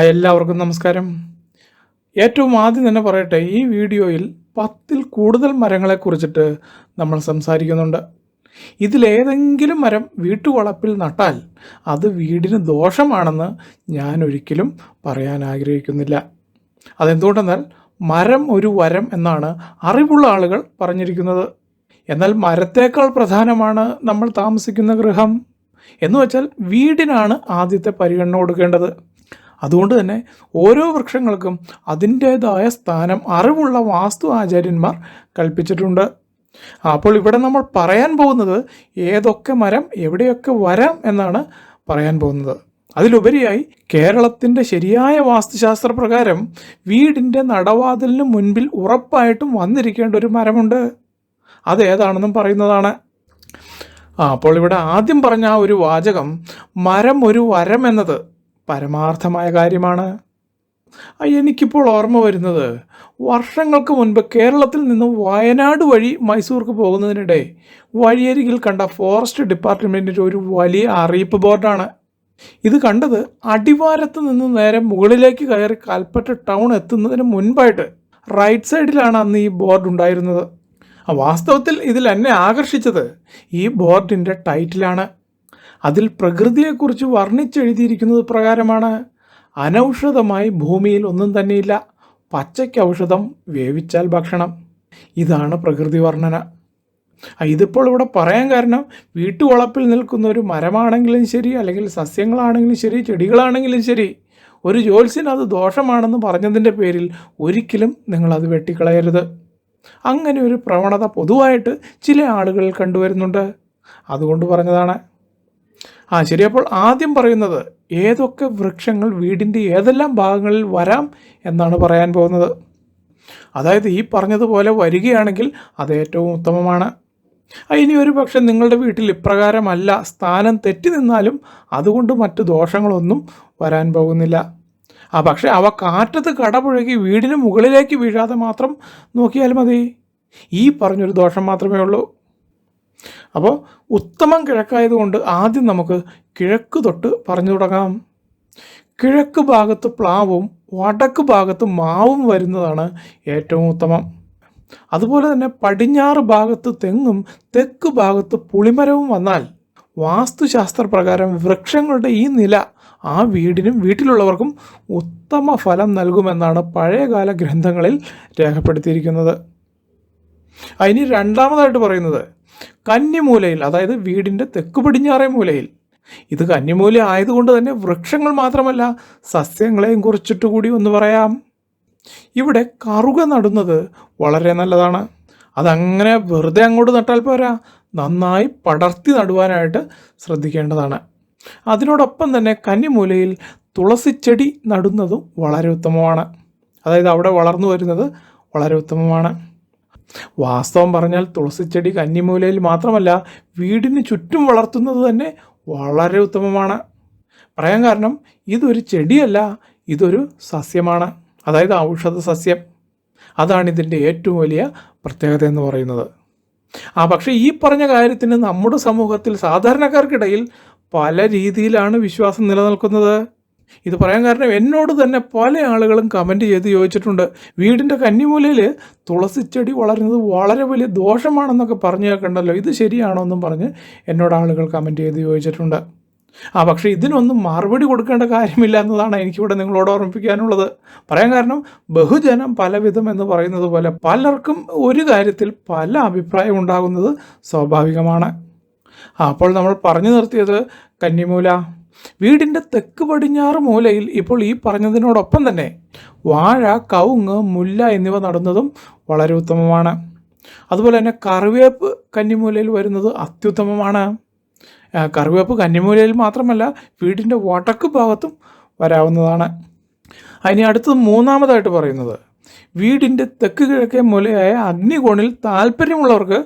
എല്ലാവർക്കും നമസ്കാരം. ഏറ്റവും ആദ്യം തന്നെ പറയട്ടെ, ഈ വീഡിയോയിൽ 10ൽ കൂടുതൽ മരങ്ങളെക്കുറിച്ചിട്ട് നമ്മൾ സംസാരിക്കുന്നുണ്ട്. ഇതിലേതെങ്കിലും മരം വീട്ടുവളപ്പിൽ നട്ടാൽ അത് വീടിന് ദോഷമാണെന്ന് ഞാൻ ഒരിക്കലും പറയാൻ ആഗ്രഹിക്കുന്നില്ല. അതെന്തുകൊണ്ടെന്നാൽ മരം ഒരു വരം എന്നാണ് അറിവുള്ള ആളുകൾ പറഞ്ഞിരിക്കുന്നത്. എന്നാൽ മരത്തേക്കാൾ പ്രധാനമാണ് നമ്മൾ താമസിക്കുന്ന ഗൃഹം. എന്നുവെച്ചാൽ വീടിനാണ് ആദ്യത്തെ പരിഗണന കൊടുക്കേണ്ടത്. അതുകൊണ്ട് തന്നെ ഓരോ വൃക്ഷങ്ങൾക്കും അതിൻ്റേതായ സ്ഥാനം അറിവുള്ള വാസ്തു ആചാര്യന്മാർ കൽപ്പിച്ചിട്ടുണ്ട്. അപ്പോൾ ഇവിടെ നമ്മൾ പറയാൻ പോകുന്നത് ഏതൊക്കെ മരം എവിടെയൊക്കെ വരാം എന്നാണ് പറയാൻ പോകുന്നത്. അതിലുപരിയായി കേരളത്തിൻ്റെ ശരിയായ വാസ്തുശാസ്ത്ര പ്രകാരം വീടിൻ്റെ നടവാതിലിന് മുൻപിൽ ഉറപ്പായിട്ടും വന്നിരിക്കേണ്ട ഒരു മരമുണ്ട്. അതേതാണെന്നും പറയുന്നതാണ്. അപ്പോൾ ഇവിടെ ആദ്യം പറഞ്ഞ ആ ഒരു വാചകം, മരം ഒരു വരം എന്നത് പരമാർത്ഥമായ കാര്യമാണ്. എനിക്കിപ്പോൾ ഓർമ്മ വരുന്നത്, വർഷങ്ങൾക്ക് മുൻപ് കേരളത്തിൽ നിന്ന് വയനാട് വഴി മൈസൂർക്ക് പോകുന്നതിനിടെ വഴിയരികിൽ കണ്ട ഫോറസ്റ്റ് ഡിപ്പാർട്ട്മെൻറ്റിൻ്റെ ഒരു വലിയ അറിയിപ്പ് ബോർഡാണ്. ഇത് കണ്ടത് അടിവാരത്ത് നിന്ന് നേരെ മുകളിലേക്ക് കയറി കൽപ്പറ്റ ടൗൺ എത്തുന്നതിന് മുൻപായിട്ട് റൈറ്റ് സൈഡിലാണ് അന്ന് ഈ ബോർഡ് ഉണ്ടായിരുന്നത്. വാസ്തവത്തിൽ ഇതിൽ എന്നെ ആകർഷിച്ചത് ഈ ബോർഡിൻ്റെ ടൈറ്റിലാണ്. അതിൽ പ്രകൃതിയെക്കുറിച്ച് വർണ്ണിച്ചെഴുതിയിരിക്കുന്നത് പ്രകാരമാണ്: അനൗഷധമായി ഭൂമിയിൽ ഒന്നും തന്നെയില്ല, പച്ചയ്ക്ക് ഔഷധം, വേവിച്ചാൽ ഭക്ഷണം. ഇതാണ് പ്രകൃതി വർണ്ണന. ഇതിപ്പോൾ ഇവിടെ പറയാൻ കാരണം, വീട്ടുവളപ്പിൽ നിൽക്കുന്ന ഒരു മരമാണെങ്കിലും ശരി, അല്ലെങ്കിൽ സസ്യങ്ങളാണെങ്കിലും ശരി, ചെടികളാണെങ്കിലും ശരി, ഒരു ജ്യോത്സ്യൻ അത് ദോഷമാണെന്ന് പറഞ്ഞതിൻ്റെ പേരിൽ ഒരിക്കലും നിങ്ങളത് വെട്ടിക്കളയരുത്. അങ്ങനെ ഒരു പ്രവണത പൊതുവായിട്ട് ചില ആളുകളിൽ കണ്ടുവരുന്നുണ്ട്. അതുകൊണ്ട് പറഞ്ഞതാണ്. ശരി. അപ്പോൾ ആദ്യം പറയുന്നത് ഏതൊക്കെ വൃക്ഷങ്ങൾ വീടിൻ്റെ ഏതെല്ലാം ഭാഗങ്ങളിൽ വരാം എന്നാണ് പറയാൻ പോകുന്നത്. അതായത് ഈ പറഞ്ഞതുപോലെ വരികയാണെങ്കിൽ അത് ഏറ്റവും ഉത്തമമാണ്. ഇനി ഒരു പക്ഷെ നിങ്ങളുടെ വീട്ടിൽ ഇപ്രകാരമല്ല, സ്ഥാനം തെറ്റി നിന്നാലും അതുകൊണ്ട് മറ്റു ദോഷങ്ങളൊന്നും വരാൻ പോകുന്നില്ല. പക്ഷേ അവ കാറ്റത്ത് കടപുഴകി വീടിന് മുകളിലേക്ക് വീഴാതെ മാത്രം നോക്കിയാൽ മതി. ഈ പറഞ്ഞൊരു ദോഷം മാത്രമേ ഉള്ളൂ. അപ്പോൾ ഉത്തമം കിഴക്കായതുകൊണ്ട് ആദ്യം നമുക്ക് കിഴക്ക് തൊട്ട് പറഞ്ഞു തുടങ്ങാം. കിഴക്ക് ഭാഗത്ത് പ്ലാവും വടക്ക് ഭാഗത്ത് മാവും വരുന്നതാണ് ഏറ്റവും ഉത്തമം. അതുപോലെ തന്നെ പടിഞ്ഞാറ് ഭാഗത്ത് തെങ്ങും തെക്ക് ഭാഗത്ത് പുളിമരവും വന്നാൽ വാസ്തുശാസ്ത്ര പ്രകാരം വൃക്ഷങ്ങളുടെ ഈ നില ആ വീടിനും വീട്ടിലുള്ളവർക്കും ഉത്തമ ഫലം നൽകുമെന്നാണ് പഴയകാല ഗ്രന്ഥങ്ങളിൽ രേഖപ്പെടുത്തിയിരിക്കുന്നത്. ഇനി രണ്ടാമതായിട്ട് പറയുന്നത് കന്നിമൂലയിൽ, അതായത് വീടിൻ്റെ തെക്ക് പടിഞ്ഞാറേ മൂലയിൽ. ഇത് കന്നിമൂല ആയതുകൊണ്ട് തന്നെ വൃക്ഷങ്ങൾ മാത്രമല്ല സസ്യങ്ങളെയും കുറിച്ചിട്ട് കൂടി ഒന്ന് പറയാം. ഇവിടെ കറുക നടുന്നത് വളരെ നല്ലതാണ്. അതങ്ങനെ വെറുതെ അങ്ങോട്ട് നട്ടാൽ പോരാ, നന്നായി പടർത്തി നടുവാനായിട്ട് ശ്രദ്ധിക്കേണ്ടതാണ്. അതിനോടൊപ്പം തന്നെ കന്നിമൂലയിൽ തുളസിച്ചെടി നടുന്നതും വളരെ ഉത്തമമാണ്. അതായത് അവിടെ വളർന്നു വരുന്നത് വളരെ ഉത്തമമാണ്. വാസ്തവം പറഞ്ഞാൽ തുളസിച്ചെടി കന്നിമൂലയിൽ മാത്രമല്ല വീടിന് ചുറ്റും വളർത്തുന്നത് തന്നെ വളരെ ഉത്തമമാണ്. പറയാൻ കാരണം ഇതൊരു ചെടിയല്ല, ഇതൊരു സസ്യമാണ്. അതായത് ഔഷധ സസ്യം. അതാണ് ഇതിൻ്റെ ഏറ്റവും വലിയ പ്രത്യേകത എന്ന് പറയുന്നത്. പക്ഷേ ഈ പറഞ്ഞ കാര്യത്തിന് നമ്മുടെ സമൂഹത്തിൽ സാധാരണക്കാർക്കിടയിൽ പല രീതിയിലാണ് വിശ്വാസം നിലനിൽക്കുന്നത്. ഇത് പറയാൻ കാരണം എന്നോട് തന്നെ പല ആളുകളും കമൻറ്റ് ചെയ്ത് ചോദിച്ചിട്ടുണ്ട്, വീടിൻ്റെ കന്നിമൂലയിൽ തുളസിച്ചെടി വളരുന്നത് വളരെ വലിയ ദോഷമാണെന്നൊക്കെ പറഞ്ഞു കേൾക്കണ്ടല്ലോ, ഇത് ശരിയാണോ എന്നും പറഞ്ഞ് എന്നോട് ആളുകൾ കമൻറ്റ് ചെയ്ത് ചോദിച്ചിട്ടുണ്ട്. പക്ഷേ ഇതിനൊന്നും മറുപടി കൊടുക്കേണ്ട കാര്യമില്ല എന്നതാണ് എനിക്കിവിടെ നിങ്ങളോട് ഓർമ്മിപ്പിക്കാനുള്ളത്. പറയാൻ കാരണം ബഹുജനം പലവിധം എന്ന് പറയുന്നത് പോലെ പലർക്കും ഒരു കാര്യത്തിൽ പല അഭിപ്രായം ഉണ്ടാകുന്നത് സ്വാഭാവികമാണ്. അപ്പോൾ നമ്മൾ പറഞ്ഞു നിർത്തിയത് കന്നിമൂല. വീടിൻ്റെ തെക്ക് പടിഞ്ഞാറ് മൂലയിൽ ഇപ്പോൾ ഈ പറഞ്ഞതിനോടൊപ്പം തന്നെ വാഴ, കവുങ്ങ്, മുല്ല എന്നിവ നടുന്നതും വളരെ ഉത്തമമാണ്. അതുപോലെ തന്നെ കറിവേപ്പ് കന്നിമൂലയിൽ വരുന്നത് അത്യുത്തമമാണ്. കറിവേപ്പ് കന്നിമൂലയിൽ മാത്രമല്ല വീടിൻ്റെ വടക്ക് ഭാഗത്തും വരാവുന്നതാണ്. അതിന് അടുത്തത് മൂന്നാമതായിട്ട് പറയുന്നത് വീടിൻ്റെ തെക്ക് കിഴക്കേ മൂലയായ അഗ്നികോണിൽ താല്പര്യമുള്ളവർക്ക്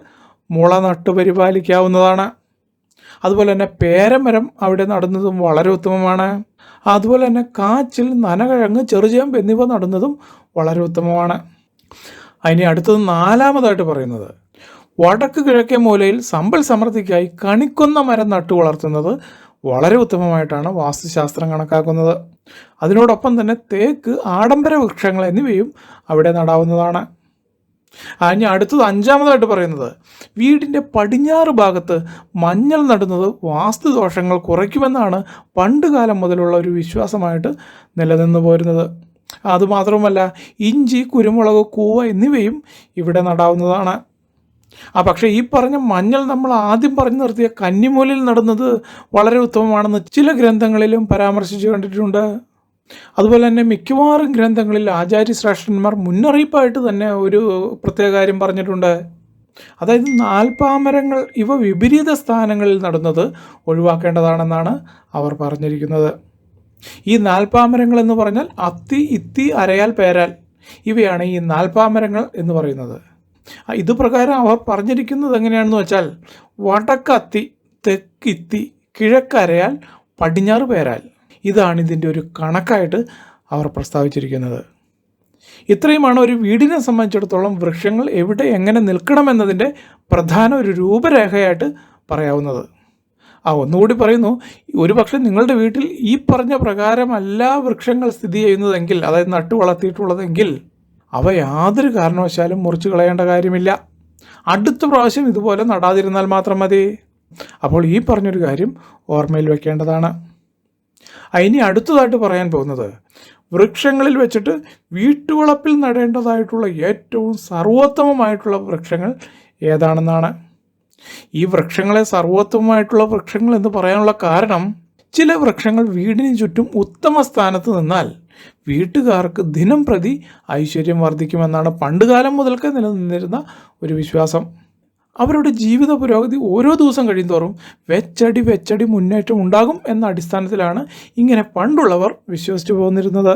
മുള നട്ട് പരിപാലിക്കാവുന്നതാണ്. അതുപോലെ തന്നെ പേരമരം അവിടെ നടുന്നതും വളരെ ഉത്തമമാണ്. അതുപോലെ തന്നെ കാച്ചിൽ, നനകിഴങ്ങ്, ചെറുചേമ്പ് എന്നിവ നടുന്നതും വളരെ ഉത്തമമാണ്. അതിന് അടുത്തത് നാലാമതായിട്ട് പറയുന്നത് വടക്ക് കിഴക്കേ മൂലയിൽ സമ്പൽ സമൃദ്ധിക്കായി കണിക്കൊന്ന മരം നട്ടു വളർത്തുന്നത് വളരെ ഉത്തമമായിട്ടാണ് വാസ്തുശാസ്ത്രം കണക്കാക്കുന്നത്. അതിനോടൊപ്പം തന്നെ തേക്ക്, ആഡംബര വൃക്ഷങ്ങൾ എന്നിവയും അവിടെ നടാവുന്നതാണ്. ഇനി അടുത്തത് അഞ്ചാമതായിട്ട് പറയുന്നത്, വീടിൻ്റെ പടിഞ്ഞാറ് ഭാഗത്ത് മഞ്ഞൾ നടുന്നത് വാസ്തുദോഷങ്ങൾ കുറയ്ക്കുമെന്നാണ് പണ്ട് കാലം മുതലുള്ള ഒരു വിശ്വാസമായിട്ട് നിലനിന്ന് പോരുന്നത്. അതുമാത്രമല്ല, ഇഞ്ചി, കുരുമുളക്, കൂവ എന്നിവയും ഇവിടെ നടാവുന്നതാണ്. പക്ഷേ ഈ പറഞ്ഞ മഞ്ഞൾ നമ്മൾ ആദ്യം പറഞ്ഞു നിർത്തിയ കന്നിമൂലയിൽ നടുന്നത് വളരെ ഉത്തമമാണെന്ന് ചില ഗ്രന്ഥങ്ങളിലും പരാമർശിച്ചു കണ്ടിട്ടുണ്ട്. അതുപോലെ തന്നെ മിക്കവാറും ഗ്രന്ഥങ്ങളിൽ ആചാര്യശ്രേഷ്ഠന്മാർ മുന്നറിയിപ്പായിട്ട് തന്നെ ഒരു പ്രത്യേക കാര്യം പറഞ്ഞിട്ടുണ്ട്. അതായത് നാൽപ്പാമരങ്ങൾ ഇവ വിപരീത സ്ഥാനങ്ങളിൽ നടുന്നത് ഒഴിവാക്കേണ്ടതാണെന്നാണ് അവർ പറഞ്ഞിരിക്കുന്നത്. ഈ നാൽപ്പാമരങ്ങൾ എന്ന് പറഞ്ഞാൽ അത്തി, ഇത്തി, അരയാൽ, പേരാൽ ഇവയാണ് ഈ നാൽപ്പാമരങ്ങൾ എന്ന് പറയുന്നത്. ഇത് പ്രകാരം അവർ പറഞ്ഞിരിക്കുന്നത് എങ്ങനെയാണെന്ന് വെച്ചാൽ, വടക്കത്തി, തെക്കിത്തി, കിഴക്കരയാൽ, പടിഞ്ഞാറ് പേരാൽ. ഇതാണ് ഇതിൻ്റെ ഒരു കണക്കായിട്ട് അവർ പ്രസ്താവിച്ചിരിക്കുന്നത്. ഇത്രയുമാണ് ഒരു വീടിനെ സംബന്ധിച്ചിടത്തോളം വൃക്ഷങ്ങൾ എവിടെ എങ്ങനെ നിൽക്കണമെന്നതിൻ്റെ പ്രധാന ഒരു രൂപരേഖയായിട്ട് പറയാവുന്നത്. ഒന്നുകൂടി പറയുന്നു, ഒരു പക്ഷേ നിങ്ങളുടെ വീട്ടിൽ ഈ പറഞ്ഞ പ്രകാരമല്ല വൃക്ഷങ്ങൾ സ്ഥിതി ചെയ്യുന്നതെങ്കിൽ, അതായത് നട്ടു വളർത്തിയിട്ടുള്ളതെങ്കിൽ, അവ യാതൊരു കാരണവശാലും മുറിച്ച് കളയേണ്ട കാര്യമില്ല. അടുത്ത പ്രാവശ്യം ഇതുപോലെ നടാതിരുന്നാൽ മാത്രം മതി. അപ്പോൾ ഈ പറഞ്ഞൊരു കാര്യം ഓർമ്മയിൽ വെക്കേണ്ടതാണ്. ഇനി അടുത്തതായിട്ട് പറയാൻ പോകുന്നത്, വൃക്ഷങ്ങളിൽ വെച്ചിട്ട് വീട്ടുവളപ്പിൽ നടേണ്ടതായിട്ടുള്ള ഏറ്റവും സർവോത്തമമായിട്ടുള്ള വൃക്ഷങ്ങൾ ഏതാണെന്നാണ്. ഈ വൃക്ഷങ്ങളെ സർവോത്തമമായിട്ടുള്ള വൃക്ഷങ്ങൾ എന്ന് പറയാനുള്ള കാരണം, ചില വൃക്ഷങ്ങൾ വീടിന് ചുറ്റും ഉത്തമ സ്ഥാനത്ത് നിന്നാൽ വീട്ടുകാർക്ക് ദിനം പ്രതി ഐശ്വര്യം വർദ്ധിക്കുമെന്നാണ് പണ്ടുകാലം മുതൽക്കേ നിലനിന്നിരുന്ന ഒരു വിശ്വാസം. അവരുടെ ജീവിത പുരോഗതി ഓരോ ദിവസം കഴിയുന്തോറും വെച്ചടി മുന്നേറ്റം ഉണ്ടാകും എന്ന അടിസ്ഥാനത്തിലാണ് ഇങ്ങനെ പണ്ടുള്ളവർ വിശ്വസിച്ചു പോന്നിരുന്നത്.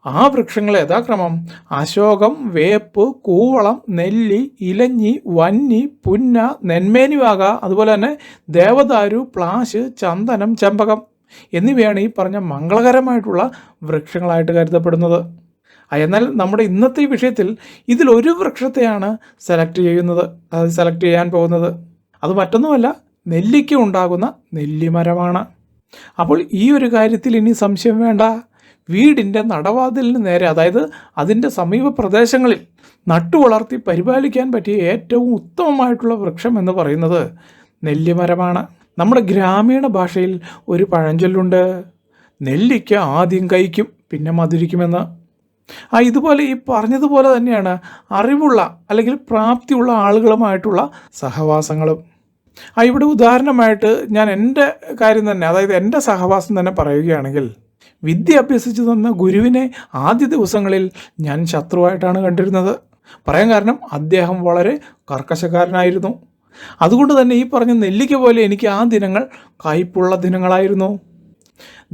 ആ വൃക്ഷങ്ങൾ യഥാക്രമം അശോകം, വേപ്പ്, കൂവളം, നെല്ലി, ഇലഞ്ഞി, വന്നി, പുന്ന, നെന്മേനിവാക, അതുപോലെ തന്നെ ദേവദാരു, പ്ലാശ്, ചന്ദനം, ചെമ്പകം എന്നിവയാണ് ഈ പറഞ്ഞ മംഗളകരമായിട്ടുള്ള വൃക്ഷങ്ങളായിട്ട് കരുതപ്പെടുന്നത്. എന്നാൽ നമ്മുടെ ഇന്നത്തെ ഈ വിഷയത്തിൽ ഇതിലൊരു വൃക്ഷത്തെയാണ് സെലക്ട് ചെയ്യാൻ പോകുന്നത്. അത് മറ്റൊന്നുമല്ല, നെല്ലിക്ക ഉണ്ടാകുന്ന നെല്ലിമരമാണ്. അപ്പോൾ ഈ ഒരു കാര്യത്തിൽ ഇനി സംശയം വേണ്ട. വീടിൻ്റെ നടവാതിലിന് നേരെ, അതായത് അതിൻ്റെ സമീപ പ്രദേശങ്ങളിൽ നട്ടുവളർത്തി പരിപാലിക്കാൻ പറ്റിയ ഏറ്റവും ഉത്തമമായിട്ടുള്ള വൃക്ഷം എന്ന് പറയുന്നത് നെല്ലിമരമാണ്. നമ്മുടെ ഗ്രാമീണ ഭാഷയിൽ ഒരു പഴഞ്ചൊല്ലുണ്ട്, നെല്ലിക്ക ആദ്യം കഴിക്കും പിന്നെ മധുരിക്കുമെന്ന്. ഇതുപോലെ ഈ പറഞ്ഞതുപോലെ തന്നെയാണ് അറിവുള്ള അല്ലെങ്കിൽ പ്രാപ്തിയുള്ള ആളുകളുമായിട്ടുള്ള സഹവാസങ്ങളും. ഇവിടെ ഉദാഹരണമായിട്ട് ഞാൻ എൻ്റെ കാര്യം തന്നെ, അതായത് എൻ്റെ സഹവാസം തന്നെ പറയുകയാണെങ്കിൽ, വിദ്യ അഭ്യസിച്ചു തന്ന ഗുരുവിനെ ആദ്യ ദിവസങ്ങളിൽ ഞാൻ ശത്രുവായിട്ടാണ് കണ്ടിരുന്നത്. പറയാൻ കാരണം അദ്ദേഹം വളരെ കർക്കശക്കാരനായിരുന്നു. അതുകൊണ്ട് തന്നെ ഈ പറഞ്ഞ നെല്ലിക്ക പോലെ എനിക്ക് ആ ദിനങ്ങൾ കയ്പുള്ള ദിനങ്ങളായിരുന്നു.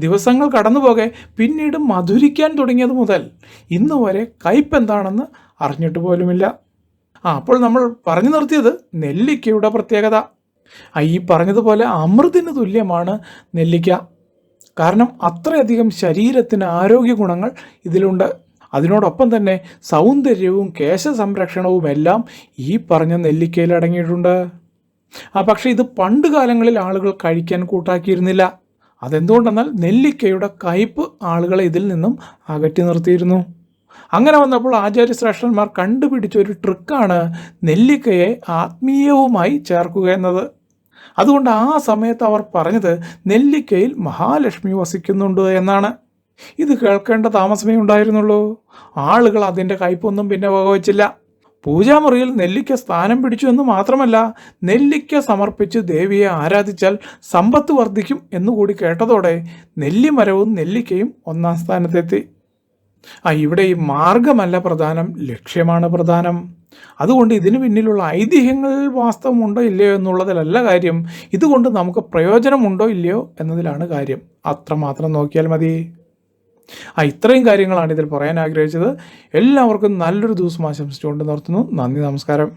ദിവസങ്ങൾ കടന്നുപോകെ പിന്നീട് മധുരിക്കാൻ തുടങ്ങിയത് മുതൽ ഇന്ന് വരെ കയ്പ് എന്താണെന്ന് അറിഞ്ഞിട്ട് പോലുമില്ല. അപ്പോൾ നമ്മൾ പറഞ്ഞു നിർത്തിയത് നെല്ലിക്കയുടെ പ്രത്യേകത. ഈ പറഞ്ഞതുപോലെ അമൃതിന് തുല്യമാണ് നെല്ലിക്ക. കാരണം അത്രയധികം ശരീരത്തിന് ആരോഗ്യ ഗുണങ്ങൾ ഇതിലുണ്ട്. അതിനോടൊപ്പം തന്നെ സൗന്ദര്യവും കേശസംരക്ഷണവും എല്ലാം ഈ പറഞ്ഞ നെല്ലിക്കയിൽ അടങ്ങിയിട്ടുണ്ട്. പക്ഷേ ഇത് പണ്ട് കാലങ്ങളിൽ ആളുകൾ കഴിക്കാൻ കൂട്ടാക്കിയിരുന്നില്ല. അതെന്തുകൊണ്ടെന്നാൽ നെല്ലിക്കയുടെ കയ്പ് ആളുകളെ ഇതിൽ നിന്നും അകറ്റി നിർത്തിയിരുന്നു. അങ്ങനെ വന്നപ്പോൾ ആചാര്യശ്രേഷ്ഠന്മാർ കണ്ടുപിടിച്ച ഒരു ട്രിക്കാണ് നെല്ലിക്കയെ ആത്മീയവുമായി ചേർക്കുക എന്നത്. അതുകൊണ്ട് ആ സമയത്ത് അവർ പറഞ്ഞത് നെല്ലിക്കയിൽ മഹാലക്ഷ്മി വസിക്കുന്നുണ്ട് എന്നാണ്. ഇത് കേൾക്കേണ്ട താമസമേ ഉണ്ടായിരുന്നുള്ളൂ. ആളുകൾ അതിൻ്റെ കയ്പൊന്നും പിന്നെ വകവച്ചില്ല. പൂജാമുറിയിൽ നെല്ലിക്ക സ്ഥാനം പിടിച്ചു എന്ന് മാത്രമല്ല, നെല്ലിക്ക സമർപ്പിച്ച് ദേവിയെ ആരാധിച്ചാൽ സമ്പത്ത് വർദ്ധിക്കും എന്നുകൂടി കേട്ടതോടെ നെല്ലിമരവും നെല്ലിക്കയും ഒന്നാം സ്ഥാനത്തെത്തി. ഇവിടെ ഈ മാർഗമല്ല പ്രധാനം, ലക്ഷ്യമാണ് പ്രധാനം. അതുകൊണ്ട് ഇതിനു പിന്നിലുള്ള ഐതിഹ്യങ്ങൾ വാസ്തവമുണ്ടോ ഇല്ലയോ എന്നുള്ളതിലല്ല കാര്യം, ഇതുകൊണ്ട് നമുക്ക് പ്രയോജനമുണ്ടോ ഇല്ലയോ എന്നതിലാണ് കാര്യം. അത്രമാത്രം നോക്കിയാൽ മതി. ഇത്രയും കാര്യങ്ങളാണ് ഇതിൽ പറയാൻ ആഗ്രഹിച്ചത്. എല്ലാവർക്കും നല്ലൊരു ദിവസം ആശംസിച്ചുകൊണ്ട് നിർത്തുന്നു. നന്ദി, നമസ്കാരം.